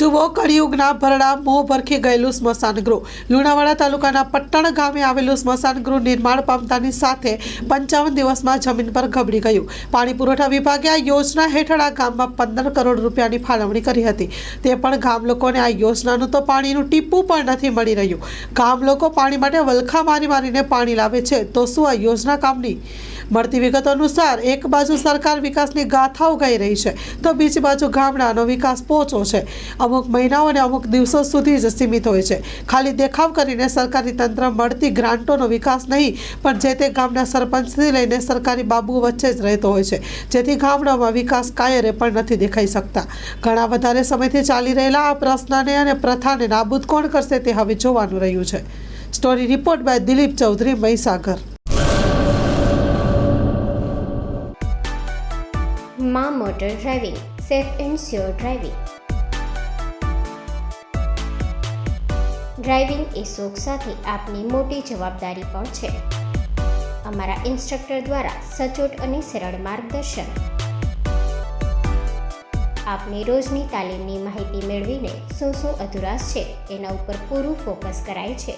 જુઓ કળિયુગના ભરડા મોહ ભરખી ગયેલું સ્મશાન ગૃહ. લુણાવાડા તાલુકાના પટ્ટણ ગામે આવેલું સ્મશાન ગૃહ નિર્માણ પામતાની સાથે 55 દિવસમાં જમીન પર ગબડી ગયું. પાણી પુરવઠા વિભાગે આ યોજના હેઠળ આ ગામમાં 15 કરોડ રૂપિયાની ફાળવણી કરી હતી. તે પણ ગામ લોકોને આ યોજનાનું તો પાણીનું ટીપું પણ નથી મળી રહ્યું. ગામ લોકો પાણી માટે વલખા મારીને પાણી લાવે છે, તો શું આ યોજના કામની? મળતી વિગતો અનુસાર એક બાજુ સરકાર વિકાસની ગાથાઓ ગાઈ રહી છે, તો બીજી બાજુ ગામડાનો વિકાસ પોચો છે. અમુક મહિનાઓ અને અમુક દિવસો સુધી જ સીમિત હોય છે. ખાલી દેખાવ કરીને સરકારી તંત્ર મળતી ગ્રાન્ટોનો વિકાસ નહીં, પણ જે તે ગામના સરપંચથી લઈને સરકારી બાબુઓ વચ્ચે જ રહેતો હોય છે, જેથી ગામડામાં વિકાસ કાયરે પણ નથી દેખાઈ શકતા. ઘણા વધારે સમયથી ચાલી રહેલા આ પ્રશ્નને અને પ્રથાને નાબૂદ કોણ કરશે તે હવે જોવાનું રહ્યું છે. Story report by Dilip Chaudhari, Mahisagar. માં motor driving, safe and sure driving. Driving એ શોખ સાથે આપની મોટી જવાબદારી પણ છે. અમારા ઇન્સ્ટ્રક્ટર દ્વારા સચોટ અને સરળ માર્ગદર્શન. આપની રોજની તાલીમની માહિતી મેળવીને શું અધુરાશ છે એના ઉપર પૂરું ફોકસ કરાય છે.